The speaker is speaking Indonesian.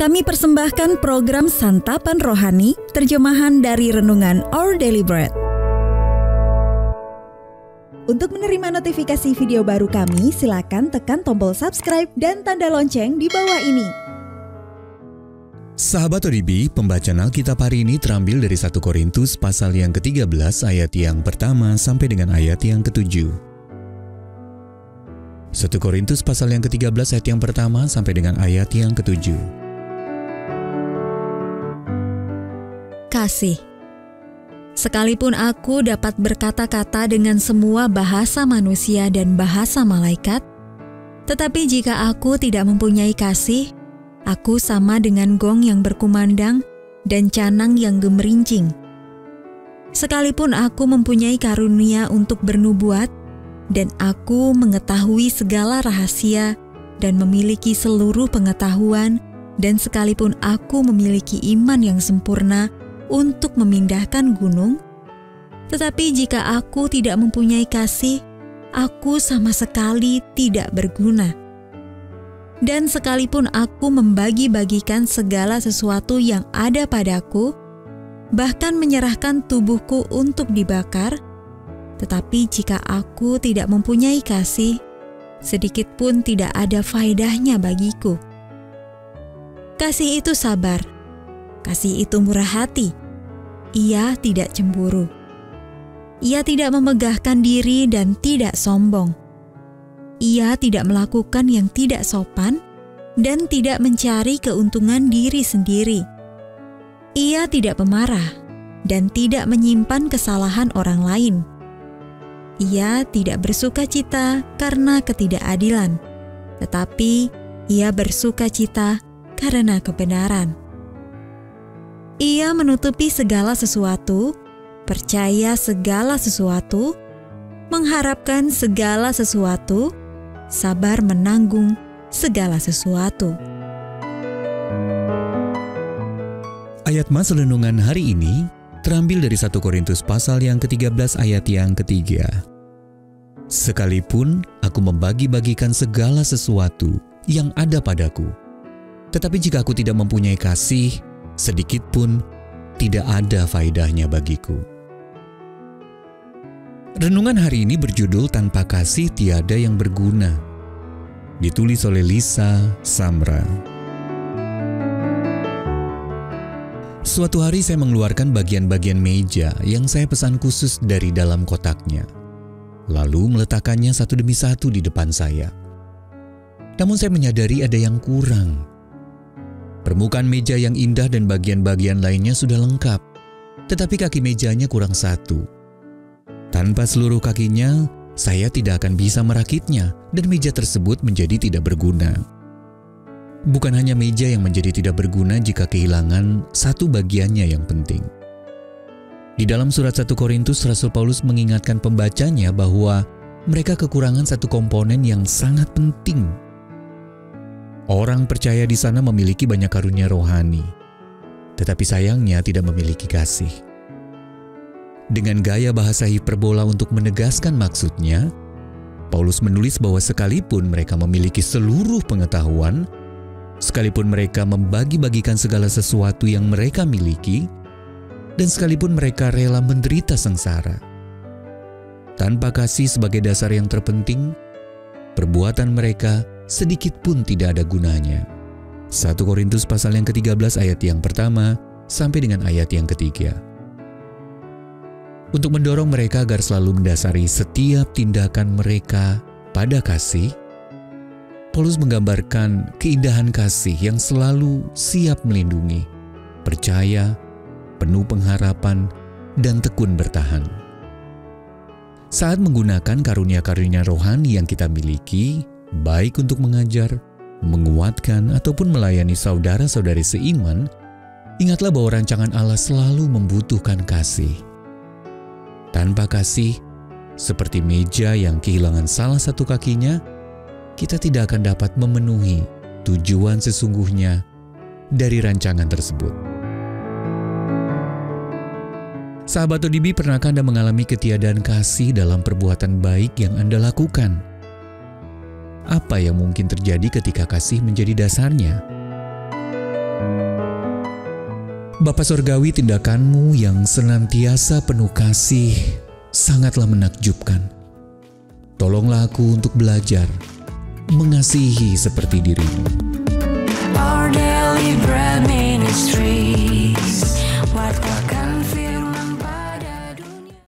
Kami persembahkan program Santapan Rohani, terjemahan dari Renungan Our Daily Bread. Untuk menerima notifikasi video baru kami, silakan tekan tombol subscribe dan tanda lonceng di bawah ini. Sahabat ODB, pembacaan Alkitab hari ini terambil dari 1 Korintus pasal yang ke-13 ayat yang pertama sampai dengan ayat yang ke-7. 1 Korintus pasal yang ke-13 ayat yang pertama sampai dengan ayat yang ke-7. Kasih. Sekalipun aku dapat berkata-kata dengan semua bahasa manusia dan bahasa malaikat, tetapi jika aku tidak mempunyai kasih, aku sama dengan gong yang berkumandang dan canang yang gemerincing. Sekalipun aku mempunyai karunia untuk bernubuat, dan aku mengetahui segala rahasia dan memiliki seluruh pengetahuan, dan sekalipun aku memiliki iman yang sempurna untuk memindahkan gunung, tetapi jika aku tidak mempunyai kasih, aku sama sekali tidak berguna. Dan sekalipun aku membagi-bagikan segala sesuatu yang ada padaku, bahkan menyerahkan tubuhku untuk dibakar, tetapi jika aku tidak mempunyai kasih, sedikit pun tidak ada faedahnya bagiku. Kasih itu sabar, kasih itu murah hati, ia tidak cemburu. Ia tidak memegahkan diri dan tidak sombong. Ia tidak melakukan yang tidak sopan dan tidak mencari keuntungan diri sendiri. Ia tidak pemarah dan tidak menyimpan kesalahan orang lain. Ia tidak bersukacita karena ketidakadilan, tetapi ia bersukacita karena kebenaran. Ia menutupi segala sesuatu, percaya segala sesuatu, mengharapkan segala sesuatu, sabar menanggung segala sesuatu. Ayat mas renungan hari ini terambil dari 1 Korintus pasal yang ke-13 ayat yang ketiga. Sekalipun aku membagi-bagikan segala sesuatu yang ada padaku, tetapi jika aku tidak mempunyai kasih, sedikit pun tidak ada faedahnya bagiku. Renungan hari ini berjudul Tanpa Kasih Tiada Yang Berguna. Ditulis oleh Lisa Samra. Suatu hari saya mengeluarkan bagian-bagian meja yang saya pesan khusus dari dalam kotaknya, lalu meletakkannya satu demi satu di depan saya. Namun saya menyadari ada yang kurang. Permukaan meja yang indah dan bagian-bagian lainnya sudah lengkap, tetapi kaki mejanya kurang satu. Tanpa seluruh kakinya, saya tidak akan bisa merakitnya dan meja tersebut menjadi tidak berguna. Bukan hanya meja yang menjadi tidak berguna jika kehilangan satu bagiannya yang penting. Di dalam surat 1 Korintus, Rasul Paulus mengingatkan pembacanya bahwa mereka kekurangan satu komponen yang sangat penting. Orang percaya di sana memiliki banyak karunia rohani, tetapi sayangnya tidak memiliki kasih. Dengan gaya bahasa hiperbola untuk menegaskan maksudnya, Paulus menulis bahwa sekalipun mereka memiliki seluruh pengetahuan, sekalipun mereka membagi-bagikan segala sesuatu yang mereka miliki, dan sekalipun mereka rela menderita sengsara, tanpa kasih sebagai dasar yang terpenting, perbuatan mereka sedikit pun tidak ada gunanya. 1 Korintus pasal yang ke-13 ayat yang pertama sampai dengan ayat yang ketiga. Untuk mendorong mereka agar selalu mendasari setiap tindakan mereka pada kasih, Paulus menggambarkan keindahan kasih yang selalu siap melindungi, percaya, penuh pengharapan, dan tekun bertahan. Saat menggunakan karunia-karunia rohani yang kita miliki, baik untuk mengajar, menguatkan, ataupun melayani saudara-saudari seiman, ingatlah bahwa rancangan Allah selalu membutuhkan kasih. Tanpa kasih, seperti meja yang kehilangan salah satu kakinya, kita tidak akan dapat memenuhi tujuan sesungguhnya dari rancangan tersebut. Sahabat ODB, pernahkah Anda mengalami ketiadaan kasih dalam perbuatan baik yang Anda lakukan? Apa yang mungkin terjadi ketika kasih menjadi dasarnya? Bapa Sorgawi, tindakan-Mu yang senantiasa penuh kasih sangatlah menakjubkan. Tolonglah aku untuk belajar mengasihi seperti diri-Mu.